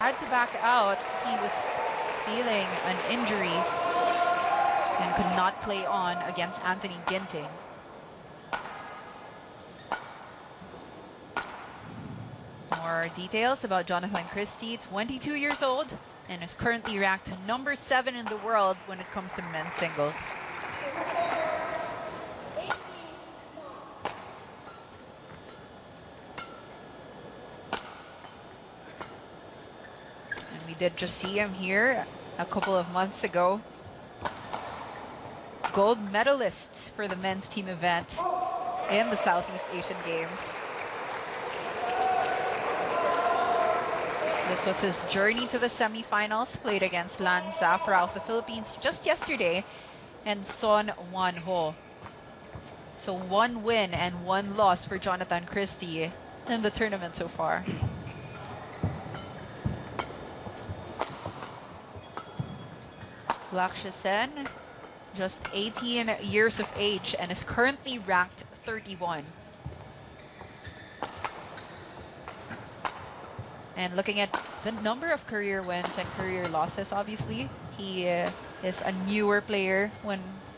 had to back out. He was feeling an injury and could not play on against Anthony Ginting. More details about Jonatan CHRISTIE, 22 years old, and is currently ranked number 7 in the world when it comes to men's singles. And we did just see him here a couple of months ago. Gold medalist for the men's team event in the Southeast Asian Games. This was his journey to the semifinals, played against Damansara of the Philippines just yesterday, and Son Wan Ho. So 1 win and 1 loss for Jonatan CHRISTIE in the tournament so far. Lakshya Sen, just 18 years of age, and is currently ranked 31. And looking at the number of career wins and career losses, obviously, he is a newer player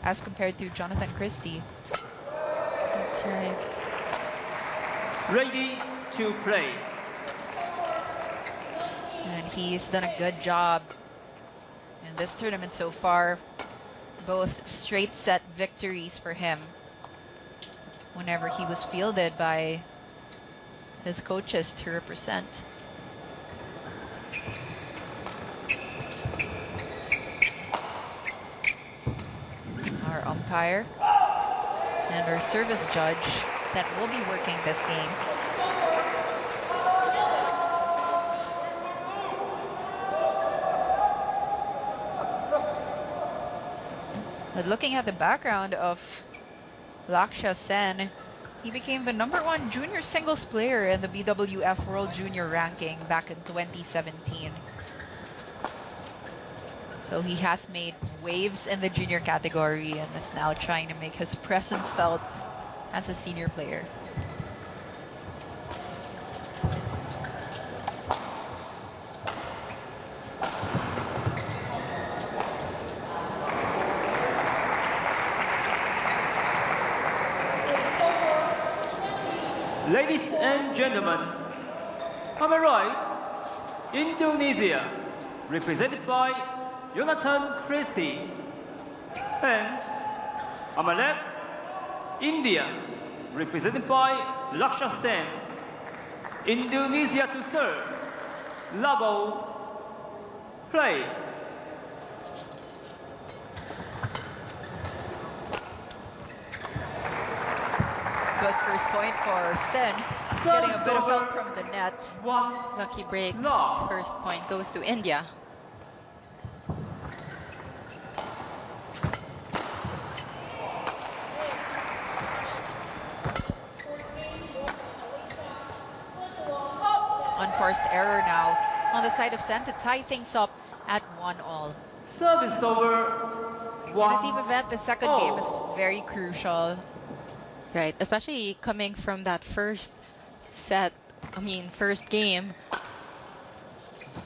as compared to Jonatan CHRISTIE. That's right. Ready to play. And he's done a good job in this tournament so far. Both straight set victories for him whenever he was fielded by his coaches to represent. Our umpire and our service judge that will be working this game. But looking at the background of Lakshya Sen, he became the #1 junior singles player in the BWF World Junior ranking back in 2017. So he has made waves in the junior category and is now trying to make his presence felt as a senior player. Ladies and gentlemen, on my right, Indonesia, represented by Jonatan CHRISTIE. And on my left, India, represented by Lakshya Sen. Indonesia to serve. Level, play. Good first point for Sen, getting a bit of help from the net. Lucky break. First point goes to India. Unforced error now on the side of Sen to tie things up at 1-1. Service over. In a team event, the second game is very crucial. Right, especially coming from that first game.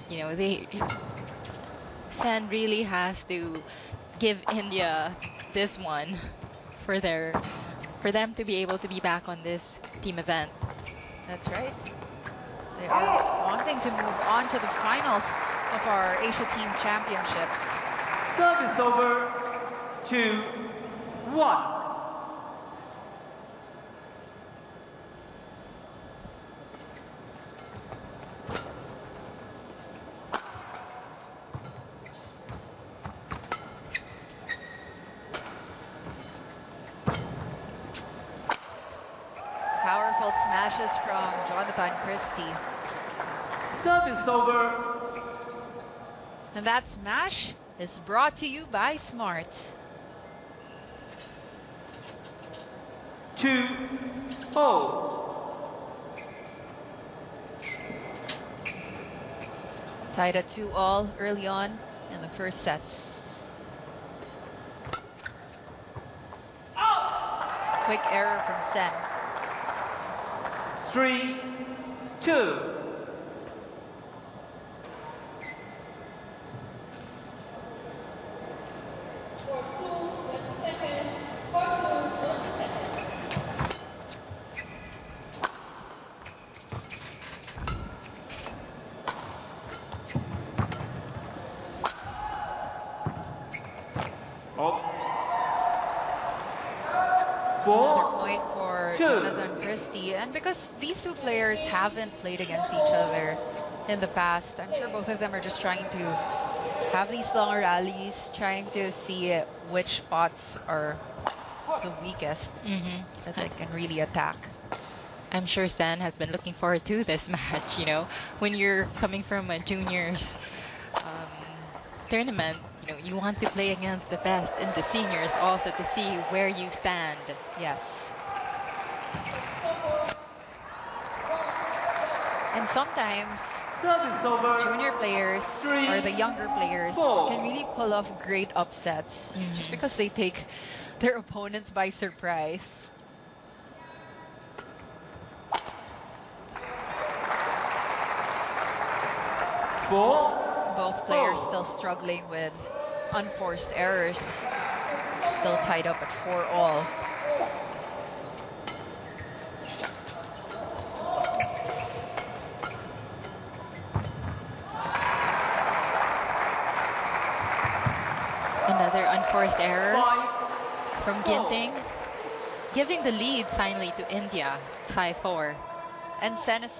You know, Sen really has to give India this one for them to be able to be back on this team event. That's right. They are wanting to move on to the finals of our Asia Team Championships. Service over 2-1. Powerful smashes from Jonatan CHRISTIE. Service over. And that smash is brought to you by Smart. 2-0. Tied at 2-2 early on in the first set. Quick error from Sen. 3-2. Jonatan CHRISTIE. And because these two players haven't played against each other in the past, I'm sure both of them are just trying to have these long rallies, trying to see which spots are the weakest that they can really attack. I'm sure Sen has been looking forward to this match. You know, when you're coming from a juniors tournament, you know, you want to play against the best in the seniors also to see where you stand. Yes. And sometimes junior players or the younger players can really pull off great upsets just because they take their opponents by surprise. Both players still struggling with unforced errors. Still tied up at 4-all. Another unforced error from Ginting, giving the lead finally to India, 5-4. And Sen is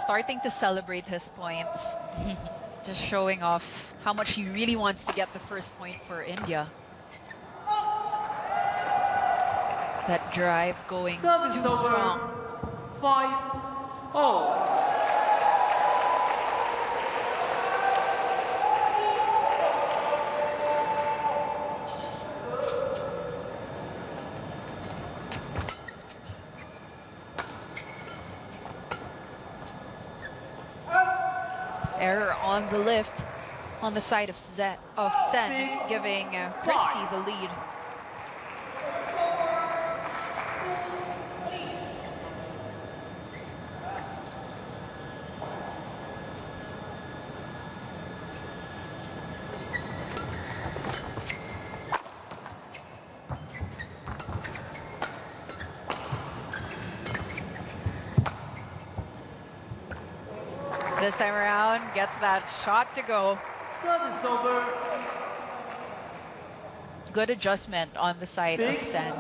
starting to celebrate his points. Just showing off how much he really wants to get the first point for India. That drive going too strong. 5-0. Error on the lift on the side of Sen, giving CHRISTIE the lead. This time around, gets that shot to go. Service over. Good adjustment on the side of Sen.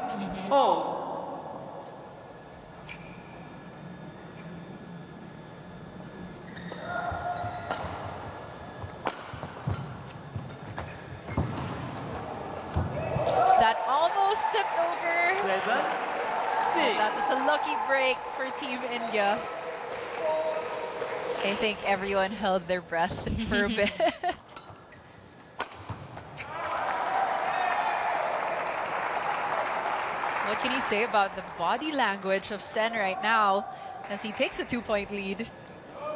That almost tipped over. 7-6. That was a lucky break for Team India. I think everyone held their breath for a bit. What can you say about the body language of Sen right now as he takes a 2-point lead?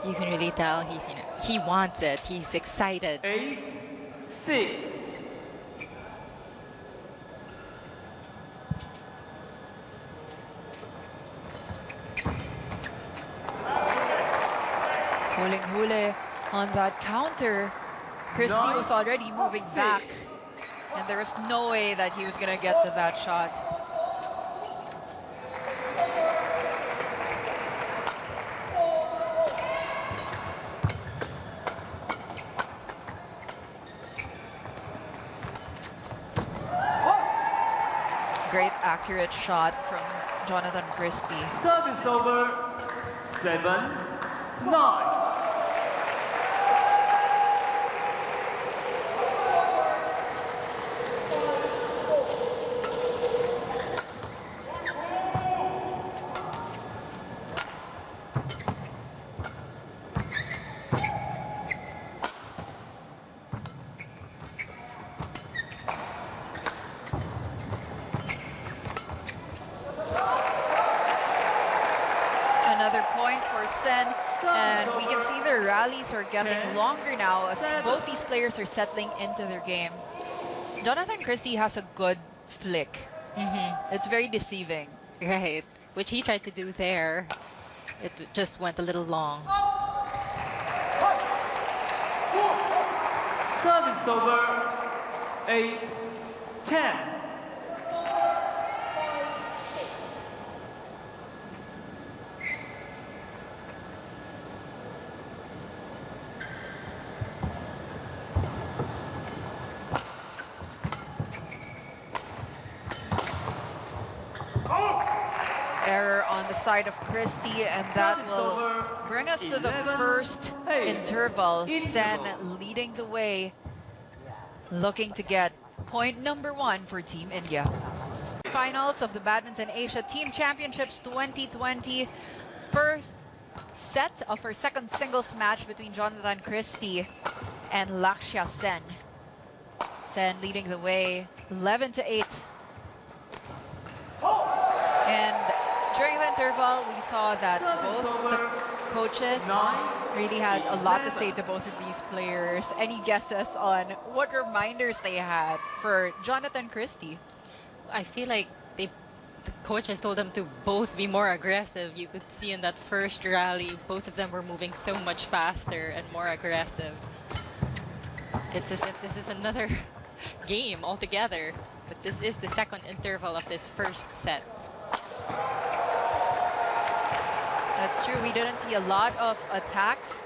You can really tell he's, you know, he wants it. He's excited. 8-6. Huling-huli on that counter. CHRISTIE was already moving back, and there was no way that he was going to get to that shot. Great accurate shot from Jonatan CHRISTIE. Service over. 7-9. Another point for Sen, and we can see their rallies are getting longer now as both these players are settling into their game. Jonatan CHRISTIE has a good flick. It's very deceiving. Right, which he tried to do there. It just went a little long. Service over. 8-10. Error side of Christie, and that will bring us to the first interval. Sen leading the way, looking to get point number 1 for Team India. Finals of the Badminton Asia Team Championships 2020. First set of our second singles match between Jonatan CHRISTIE and Lakshya Sen. Sen leading the way 11-8. And during the interval, we saw that both the coaches really had a lot to say to both of these players. Any guesses on what reminders they had for Jonatan CHRISTIE? I feel like the coaches told them to both be more aggressive. You could see in that first rally, both of them were moving so much faster and more aggressive. It's as if this is another game altogether, but this is the second interval of this first set. That's true. We didn't see a lot of attacks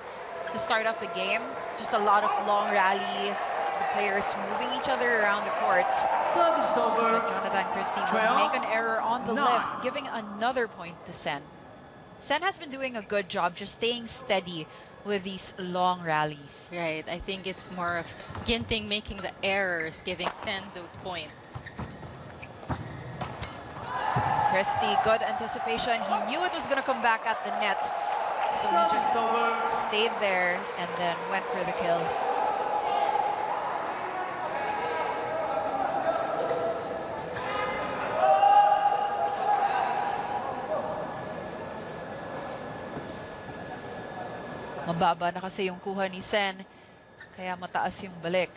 to start off the game. Just a lot of long rallies. The players moving each other around the court. Service over. Jonatan CHRISTIE will make an error on the lift, giving another point to Sen. Sen has been doing a good job just staying steady with these long rallies. Right. I think it's more of Ginting making the errors, giving Sen those points. CHRISTIE, good anticipation. He knew it was going to come back at the net. So he just stayed there and then went for the kill. Mababa na kasi yung kuha ni Sen, kaya mataas yung balik.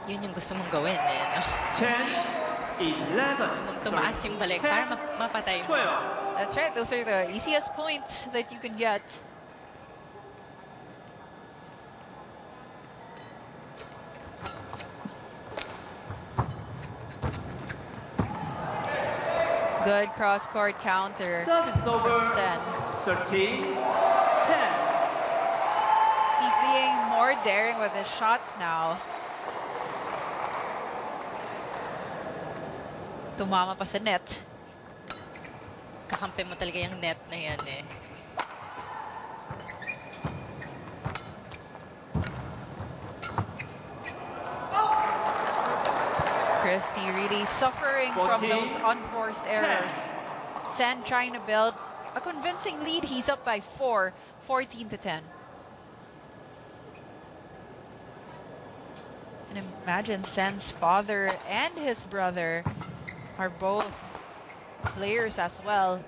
Yun yung gusto mong gawin eh, no? 10, 11, Gusto mong tumaas yung balik para mapatay mo. 12. That's right, those are the easiest points that you can get. Good cross-court counter Service over. from Sen. 13, 10. He's being more daring with his shots now. Tumama pa sa net. Kakampi mo talaga yung net na yan eh. CHRISTIE really suffering from those unforced errors. Sen trying to build a convincing lead. He's up by 4, 14-10. And imagine Sen's father and his brother are both players as well.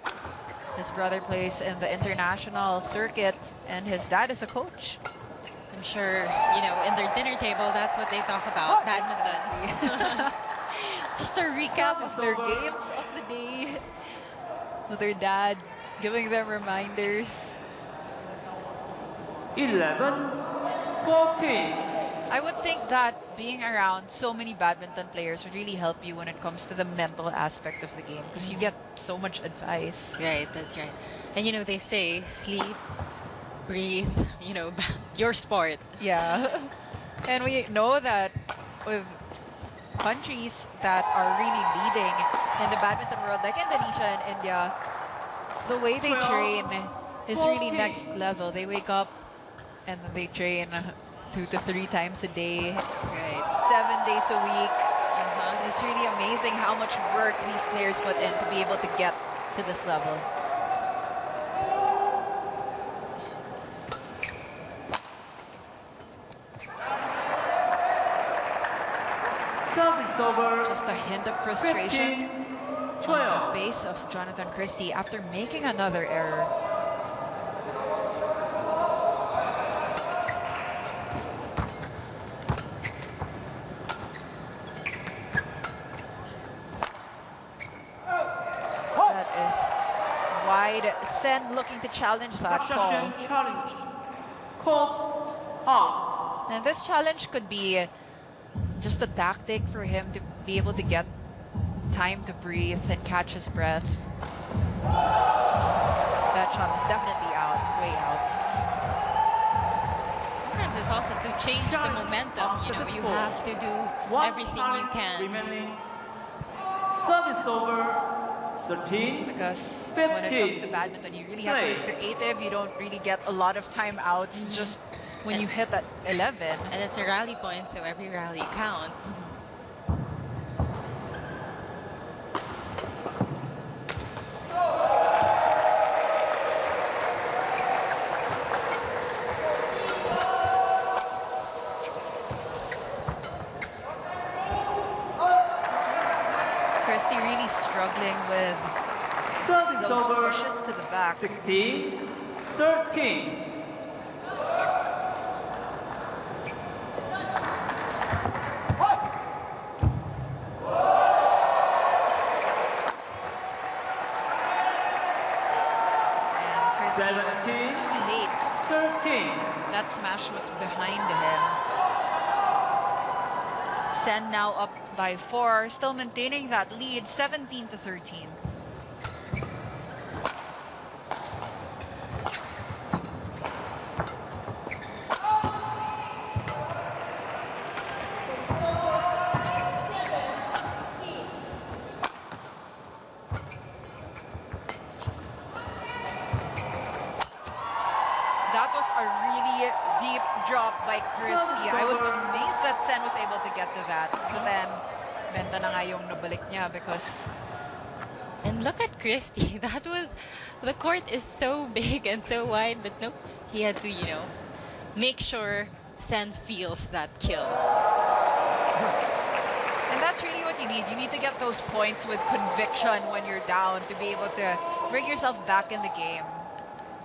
His brother plays in the international circuit and his dad is a coach. I'm sure, you know, in their dinner table, that's what they talk about, badminton. Just a recap of their games of the day with their dad giving them reminders. 11, 14. I would think that being around so many badminton players would really help you when it comes to the mental aspect of the game, because you get so much advice. Right, that's right. And you know, they say sleep, breathe, you know, your sport. Yeah. And we know that with countries that are really leading in the badminton world, like Indonesia and India, the way they train is really next level. They wake up and they train 2 to 3 times a day, Right. 7 days a week. It's really amazing how much work these players put in to be able to get to this level. Service over. Just a hint of frustration 15, on 12. the face of Jonatan CHRISTIE after making another error. That is wide. Sen looking to challenge that Lakshya call. Sen challenged. Called out. And this challenge could be just a tactic for him to be able to get time to breathe and catch his breath. That shot is definitely out, way out. Sometimes it's also to change the momentum. You know, you have to do everything you can. Remaining. Service over. 13. Because when it comes to 15. badminton, you really have to be Play. creative. You don't really get a lot of timeouts just when you hit at 11. And it's a rally point, so every rally counts. Christie really struggling with Service those over. pushes to the back. 16. 13. And Christie was 17. late. 13. That smash was behind him. Sen now up by 4, still maintaining that lead, 17-13. That was a really deep drop by Christie. I was amazed that Sen was able to get to that. But then, benta na nga yung nabalik niya because And look at Christie. That was, the court is so big and so wide, but no, he had to, make sure Sen feels that kill. and that's really what you need. You need to get those points with conviction when you're down to be able to bring yourself back in the game.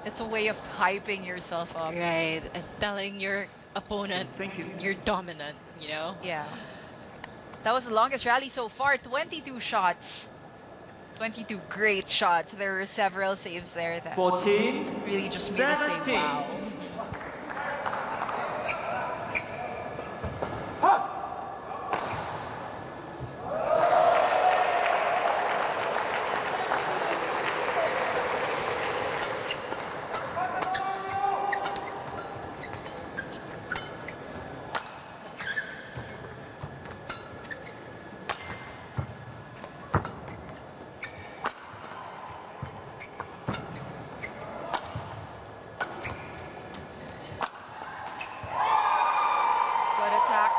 It's a way of hyping yourself up. Right, and telling your opponent Thank you. you're dominant, Yeah. That was the longest rally so far. 22 shots. 22 great shots. There were several saves there that 14. really just made us say 17. wow. Good attack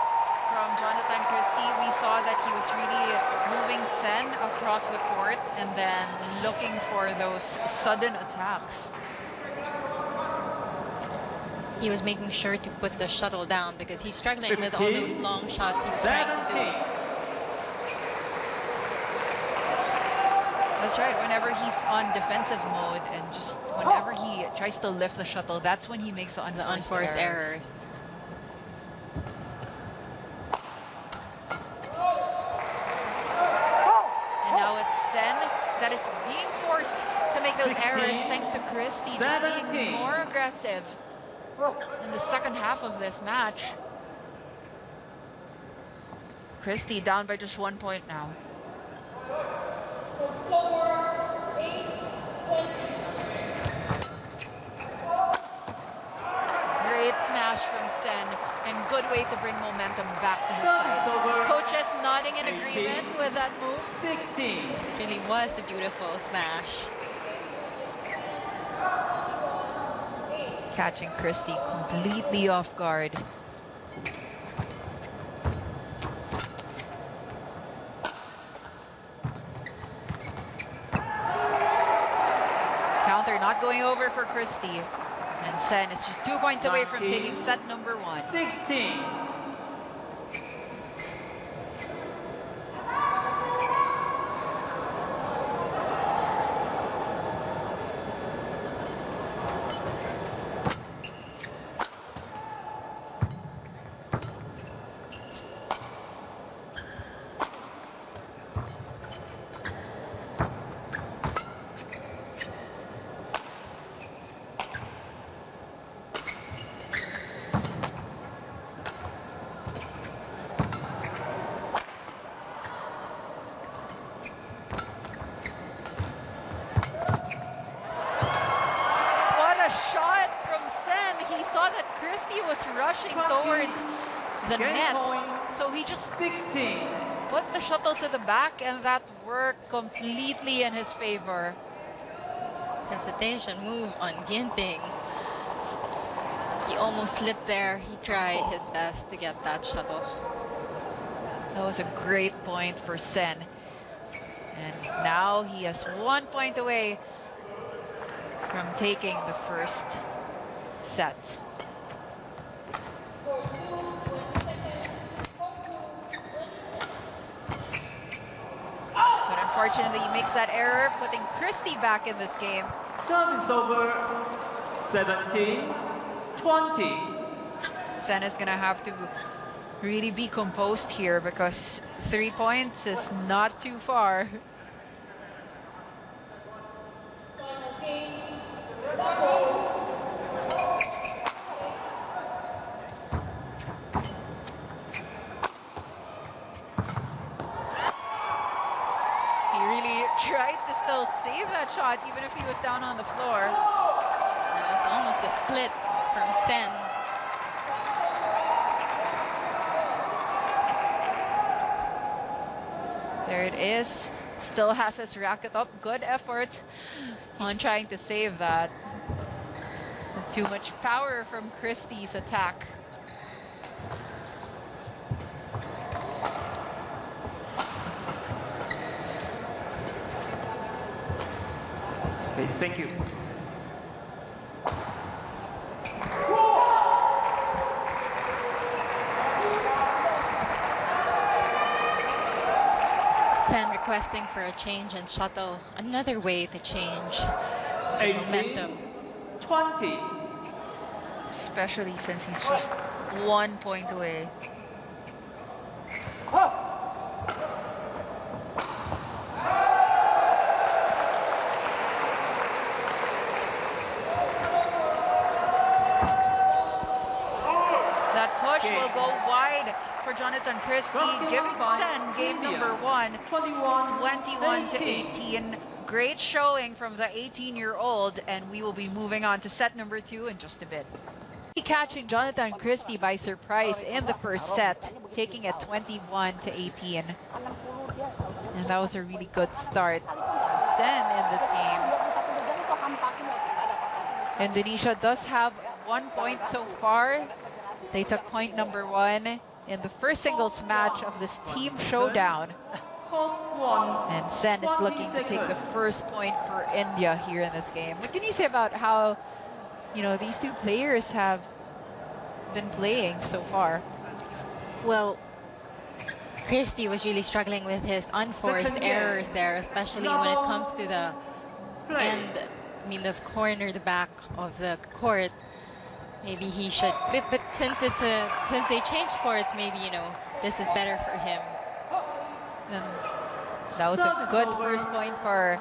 from Jonatan CHRISTIE. We saw that he was really moving Sen across the court and then looking for those sudden attacks. He was making sure to put the shuttle down because he's struggling with all those long shots he was trying to do. 17. That's right. Whenever he's on defensive mode and just whenever he tries to lift the shuttle, that's when he makes the unforced errors. And now it's Sen that is being forced to make those 16, errors thanks to CHRISTIE just being 17. more aggressive in the second half of this match. CHRISTIE down by just 1 point now. Great smash from Sen and good way to bring momentum back to his side. Coaches nodding in agreement with that move. 16. It really was a beautiful smash. Catching CHRISTIE completely off guard. Counter not going over for CHRISTIE. And Sen is just 2 points away from taking set number 1. 16. Was rushing towards the Game net, point. so he just 16. put the shuttle to the back, and that worked completely in his favor. Hesitation move on Ginting. He almost slipped there. He tried his best to get that shuttle. That was a great point for Sen. And now he has 1 point away from taking the first set. But unfortunately, he makes that error, putting Christie back in this game. Service over. 17-20. Sen is going to have to really be composed here because 3 points is not too far. Tried to still save that shot even if he was down on the floor. That was almost a split from Sen. There it is. Still has his racket up. Good effort on trying to save that. Too much power from Christie's attack. Okay, thank you. Sen requesting for a change and shuttle. Another way to change the momentum. 20. Especially since he's just 1 point away. Will go wide for Jonatan CHRISTIE, giving Sen game number 1, 21-18. Great showing from the 18-year-old, and we will be moving on to set number 2 in just a bit. Catching Jonatan CHRISTIE by surprise in the first set, taking it 21-18. And that was a really good start for Sen in this game. Indonesia does have 1 point so far. They took point number 1 in the first singles match of this team showdown. And Sen is looking to take the first point for India here in this game. What can you say about how, these two players have been playing so far? Well, CHRISTIE was really struggling with his unforced errors there, especially when it comes to the end, the corner, the back of the court. Maybe he should, but since they changed courts, maybe this is better for him. And that was a good first point for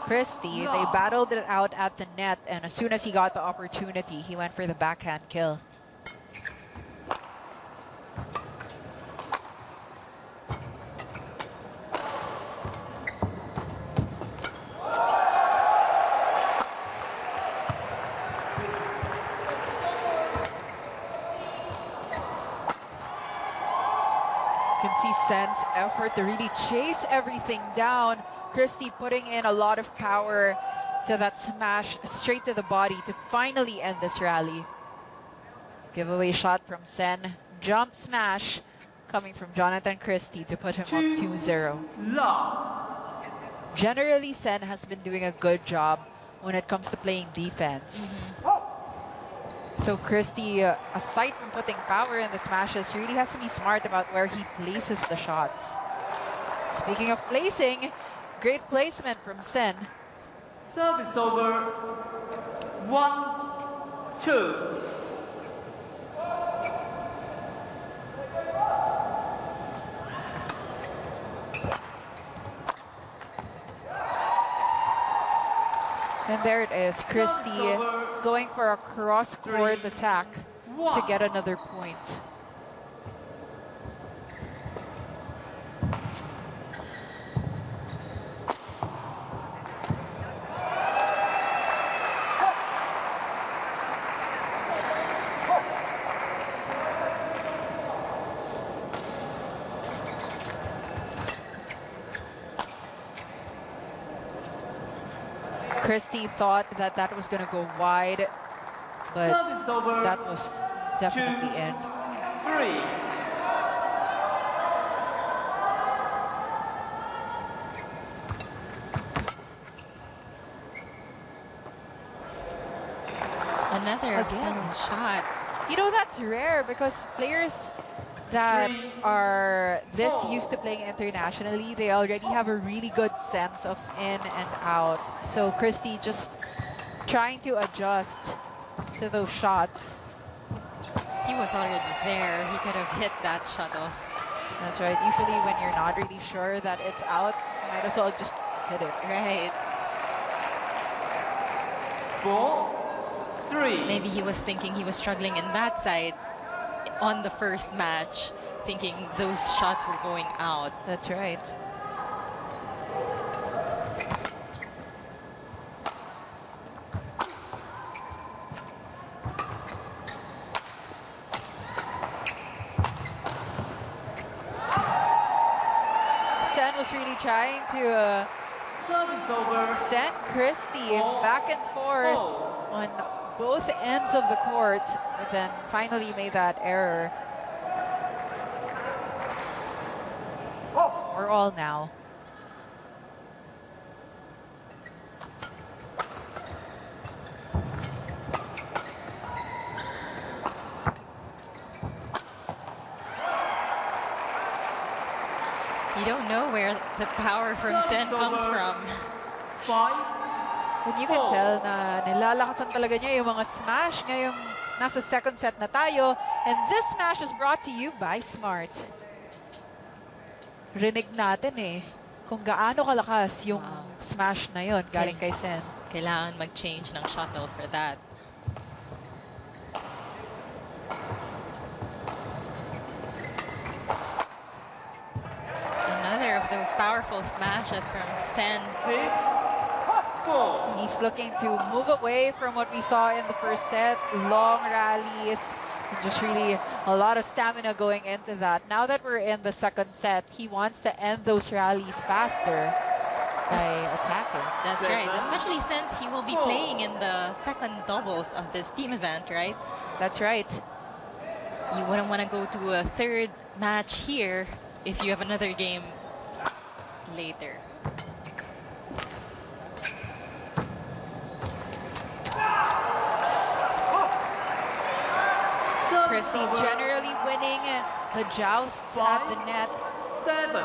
CHRISTIE. They battled it out at the net, and as soon as he got the opportunity, he went for the backhand kill. Sen's effort to really chase everything down. CHRISTIE putting in a lot of power to that smash straight to the body to finally end this rally. Giveaway shot from Sen. Jump smash coming from Jonatan CHRISTIE to put him up 2-0. Generally, Sen has been doing a good job when it comes to playing defense. So CHRISTIE, aside from putting power in the smashes, really has to be smart about where he places the shots. Speaking of placing, great placement from Sen. Service over. 1-2. And there it is, CHRISTIE going for a cross-court attack to get another point. Christie thought that that was going to go wide, but Service over. that was definitely 2, in. 3. Another of Again. those shots. You know, that's rare because players that 3, are this 4. used to playing internationally, they already have a really good sense of in and out. So Christie just trying to adjust to those shots. He was already there. He could have hit that shuttle. That's right. Usually when you're not really sure that it's out, you might as well just hit it. Right. 4, 3. Maybe he was thinking he was struggling in that side on the first match, thinking those shots were going out. That's right. Sen was really trying to Service over. send Christie back and forth on both ends of the court, but then finally made that error. 4-all now. You don't know where the power from Sen comes from. 5. But you can tell na nilalakasan talaga niya yung mga smash ngayong nasa second set na tayo. And this smash is brought to you by Smart. Rinig natin eh kung gaano kalakas yung smash na yon galing kay Sen. Kailangan mag-change ng shuttle for that. Another of those powerful smashes from Sen. 6, 4. He's looking to move away from what we saw in the first set. Long rallies. And just really a lot of stamina going into that. Now that we're in the second set, he wants to end those rallies faster by attacking. That's right, especially since he will be playing in the second doubles of this team event, right? That's right. You wouldn't want to go to a third match here if you have another game later. Christie generally winning the jousts at the net. 7.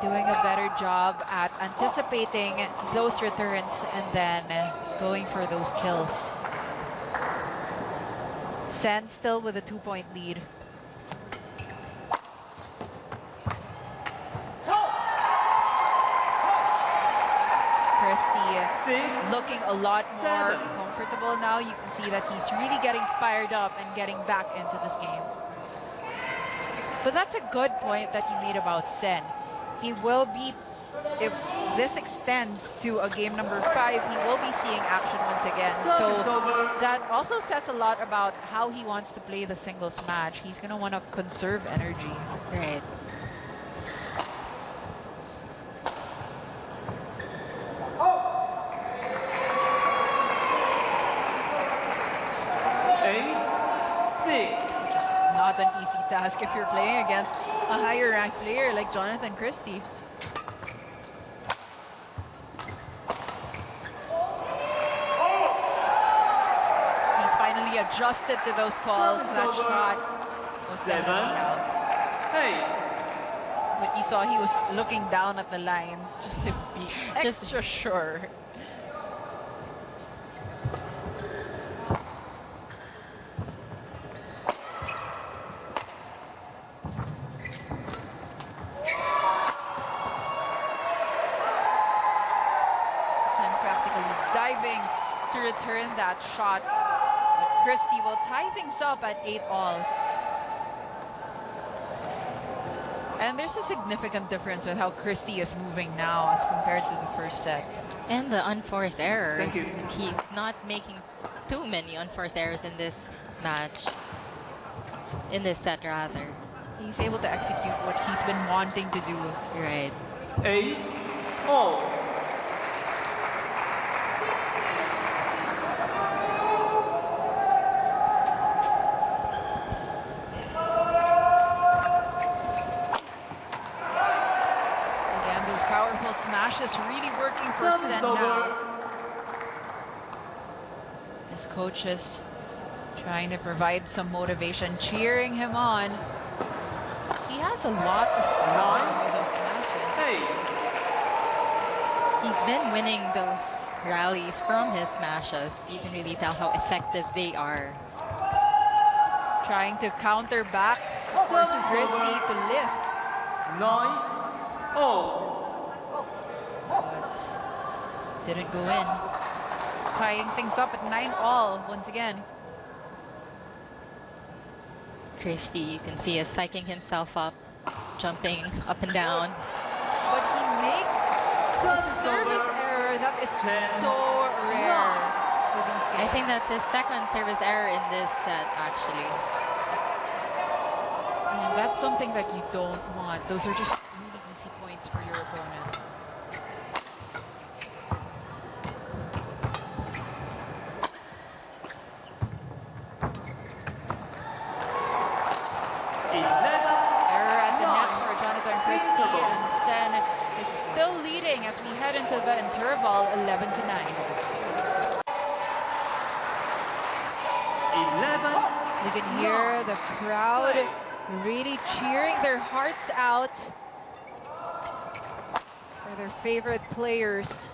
Doing a better job at anticipating those returns and then going for those kills. Sen still with a 2-point lead. Christie looking a lot more comfortable now. You can see that he's really getting fired up and getting back into this game. But that's a good point that you made about Sen. He will be, if this extends to a game number 5, he will be seeing action once again. So that also says a lot about how he wants to play the singles match. He's going to want to conserve energy. Right. Not an easy task if you're playing against a higher ranked player like Jonatan CHRISTIE. He's finally adjusted to those calls. That shot was definitely out. But you saw he was looking down at the line just to be extra sure. Return that shot, but Christie will tie things up at 8-all. And there's a significant difference with how Christie is moving now as compared to the first set. And the unforced errors. He's not making too many unforced errors in this match. In this set, rather. He's able to execute what he's been wanting to do. Right. 8-all. coaches trying to provide some motivation, cheering him on. He has a lot of power with those smashes. 8. He's been winning those rallies from his smashes. You can really tell how effective they are. Trying to counter back, of course, Christie to lift. 9-0. But didn't go in. Tying things up at 9-all once again. Christie, you can see, is psyching himself up, jumping up and down. But he makes a service error that is so rare for these games. I think that's his second service error in this set, actually. And that's something that you don't want. Those are just really easy points for your opponent. Error at the net for Jonatan CHRISTIE, and Sen is still leading as we head into the interval, 11-9. 11. You can hear the crowd really cheering their hearts out for their favorite players.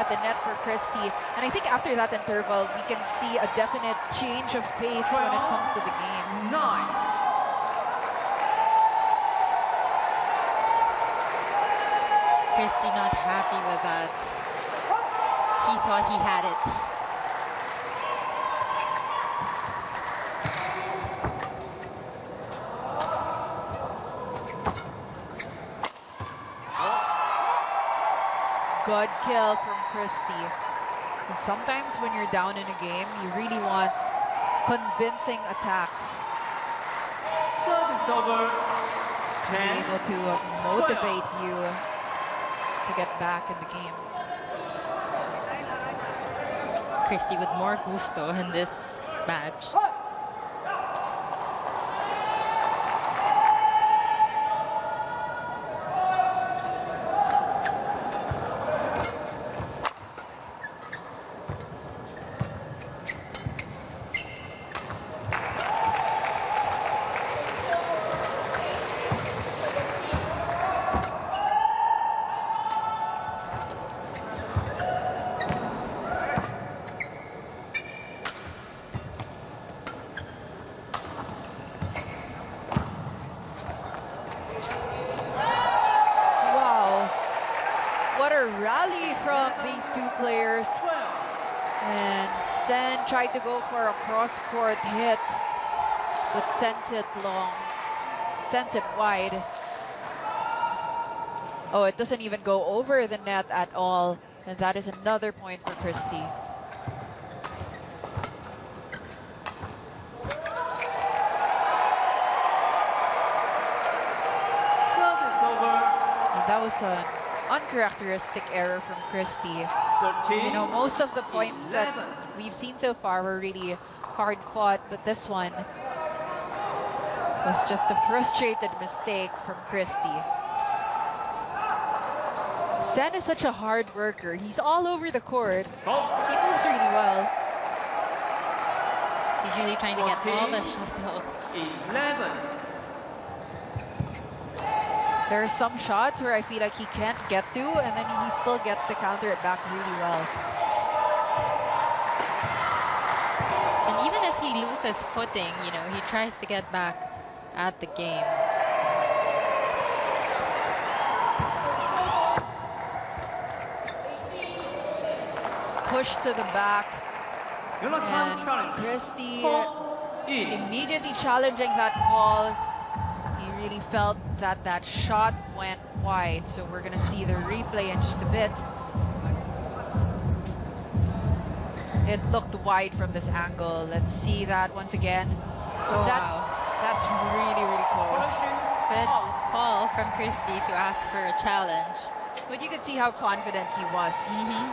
The net for CHRISTIE, and I think after that interval we can see a definite change of pace when it comes to the game. 9. CHRISTIE not happy with that. He thought he had it. Good kill from CHRISTIE. And sometimes when you're down in a game, you really want convincing attacks. Service over. Be able to motivate you to get back in the game. CHRISTIE with more gusto in this match. Tried to go for a cross-court hit, but sends it long, sends it wide. Oh, it doesn't even go over the net at all, and that is another point for CHRISTIE. And that was an uncharacteristic error from CHRISTIE. You know, most of the points that we've seen so far were really hard fought, but this one was just a frustrated mistake from CHRISTIE. Sen is such a hard worker. He's all over the court. He moves really well. He's really trying to get all the shuttle. 11. There are some shots where I feel like he can't get to, and then he still gets to counter it back really well. And even if he loses footing, you know, he tries to get back at the game. Push to the back, Jonatan and challenge. CHRISTIE In. immediately challenging that call. He really felt that that shot went wide, so we're gonna see the replay in just a bit. It looked wide from this angle. Let's see that once again. Oh, that, wow. That's really, really close. Good call from CHRISTIE to ask for a challenge. But you could see how confident he was. Mm-hmm.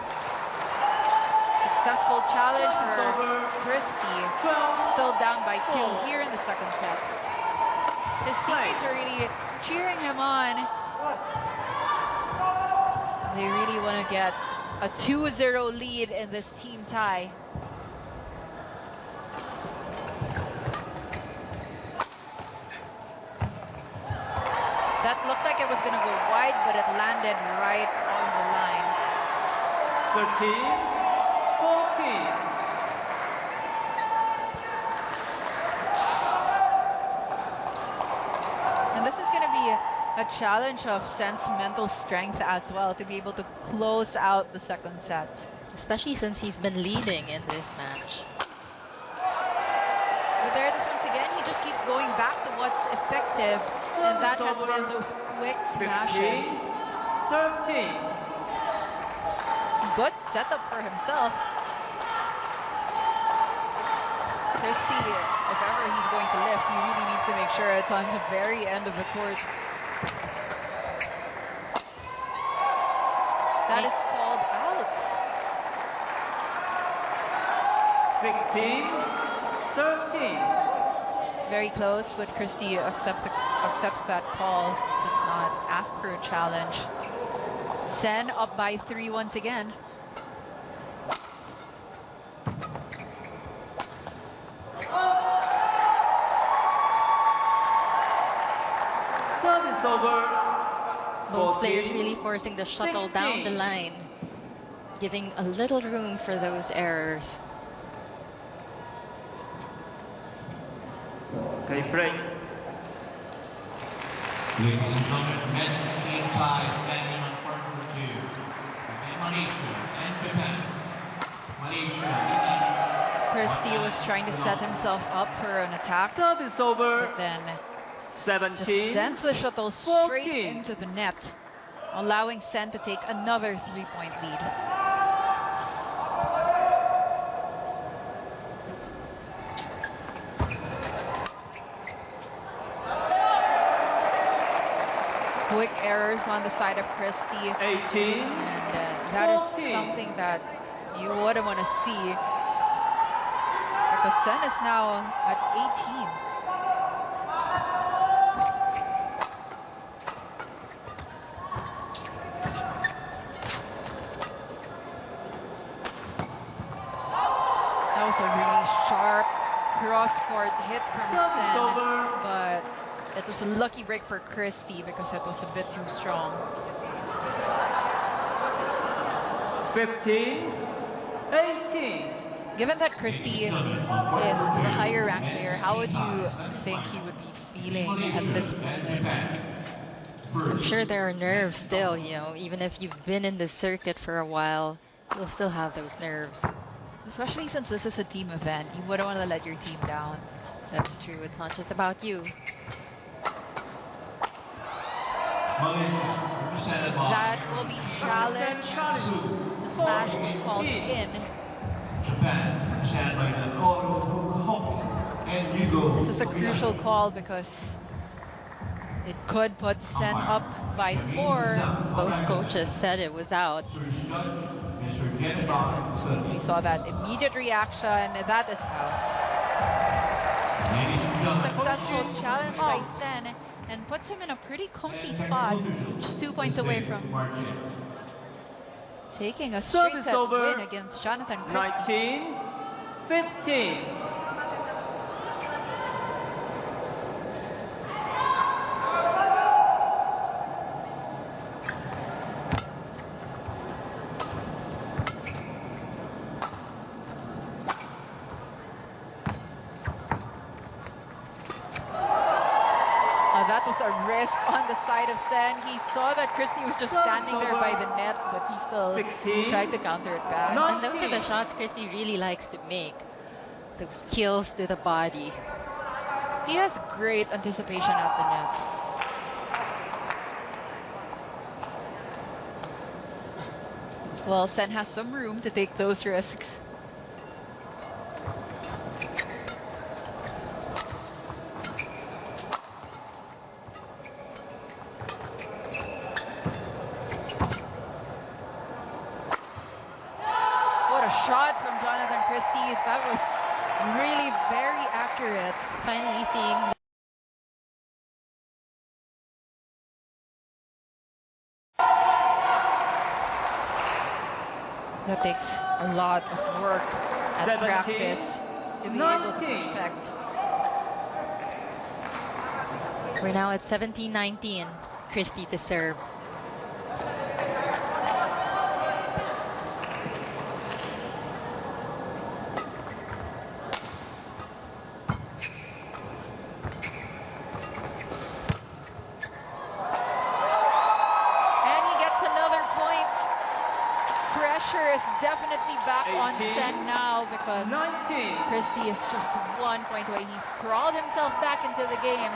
It's Unsuccessful challenge Service for over. Christie. 12. Still down by 2 4. here in the second set. His teammates are really cheering him on. They really want to get a 2-0 lead in this team tie. That looked like it was going to go wide, but it landed right on the line. 13, 14. And this is going to be a challenge of Sen's mental strength as well, to be able to close out the second set. Especially since he's been leading in this match. But there, just once again, he just keeps going back to what's effective, and that has been those quick 15, smashes. 13. Good setup for himself. Christie, if ever he's going to lift, he really needs to make sure it's on the very end of the court. That is called out. 16, 13. Very close, but Christie accepts that call. Does not ask for a challenge. Sen up by 3 once again. Service over. Both players 14, really forcing the shuttle down the 16. line, giving a little room for those errors. Okay, break. Ladies and gentlemen, men's team tie standing on court number 2. Malaysia and Japan. Malaysia leads Christie was trying to set himself up for an attack, Service over. but then just 17, sends the shuttle straight 14. into the net, allowing Sen to take another 3-point lead. Quick errors on the side of Christie, 18, and that is 14. something that you wouldn't want to see, because Sen is now at 18. That was a really sharp cross-court hit from Service Sen, over. but it was a lucky break for Christie because it was a bit too strong. 15, 18. Given that Christie is the higher ranked player, how would you think he would be feeling at this moment? I'm sure there are nerves still, you know, even if you've been in the circuit for a while, you'll still have those nerves. Especially since this is a team event, you wouldn't want to let your team down. That's true, it's not just about you. That will be challenged. The smash was called in. Japan, represented by the and Hugo. This is a crucial call because it could put Sen up by 4. Both coaches said it was out. We saw that immediate reaction, and that is out. Successful challenge by Sen, and puts him in a pretty comfy spot, just 2 points away from taking a straight Service set over. win against Jonatan CHRISTIE. 19, 15. That was a risk on the side of Sen. He saw that Christie was just standing there by the net, but he still 16, tried to counter it back. And those are the shots Christie really likes to make. Those kills to the body. He has great anticipation at the net. Well, Sen has some room to take those risks. What a shot from seeing that takes a lot of work at 17, practice to be able to 19. perfect. We're now at 17-19. Christie to serve. And he gets another point. Pressure is definitely back on 18, Sen now because 19. Christie is just 1 point away. He's crawled himself back into the game.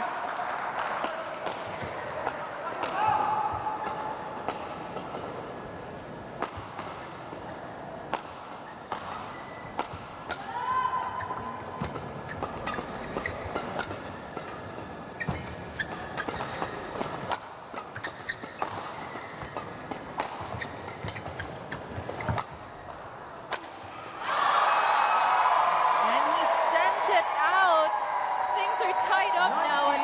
And he sent it out. Things are tied up now at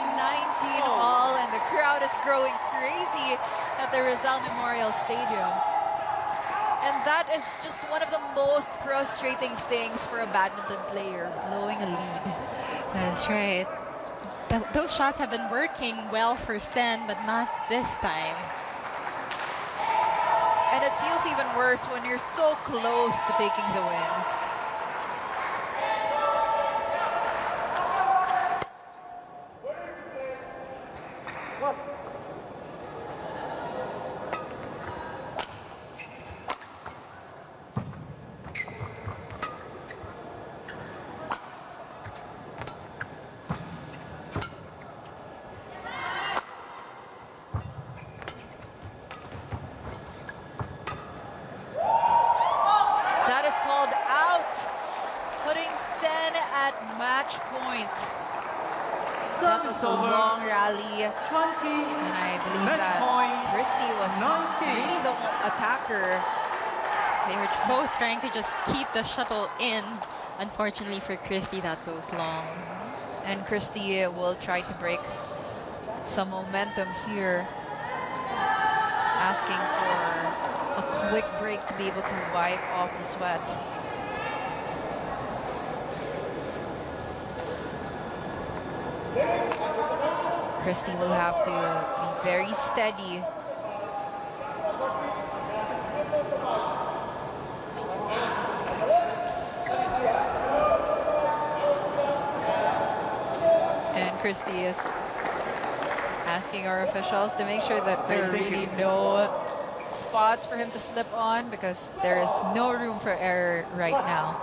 19 all, and the crowd is growing crazy at the Rizal Memorial Stadium. And that is just one of the most frustrating things for a badminton player, blowing a lead. That's right. Those shots have been working well for Sen, but not this time. And it feels even worse when you're so close to taking the win. That is called out, putting Sen at match point. That was a Over. long rally, 20. and I believe Match that point. Christie was 19. really the attacker. They were both trying to just keep the shuttle in. Unfortunately for Christie, that goes long. And Christie will try to break some momentum here, asking for a quick break to be able to wipe off the sweat. Christie will have to be very steady. And Christie is asking our officials to make sure that there are really no spots for him to slip on, because there is no room for error right now.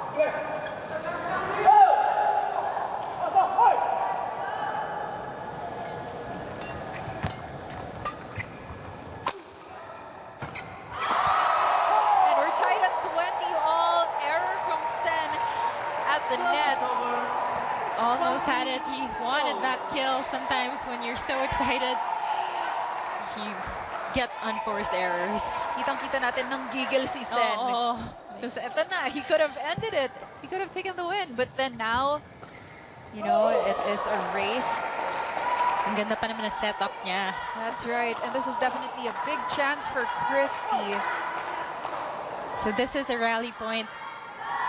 And we're tied at 20 all. Error from Sen at the net. Almost had it. He wanted that kill. Sometimes when you're so excited, you get unforced errors. Kitang-kita natin ng giggle si Sen. Oo. Because eto na, he could have ended it. He could have taken the win. But then now, you know, it is a race. Ang ganda pa naman na setup niya. That's right. And this is definitely a big chance for Christie. So this is a rally point.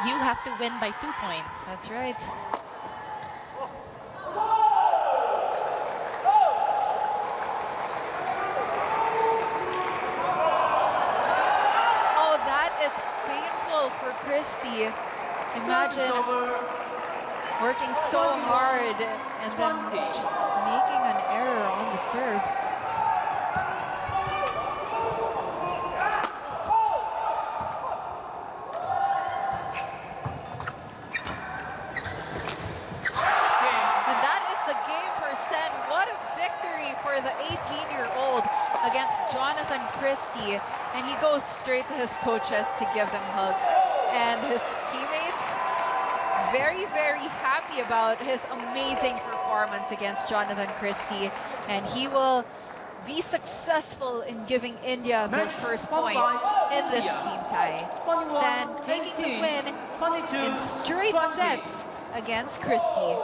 You have to win by 2 points. That's right. Oh, that is painful for Christie. Imagine working so hard and then just making an error on the serve. And that is the game for Sen. What a victory for the 18-year-old against Jonatan CHRISTIE. And he goes straight to his coaches to give them hugs. And his teammates, very, very happy about his amazing performance against Jonatan CHRISTIE. And he will be successful in giving India their first point in this team tie. Sen taking the win in straight sets against CHRISTIE.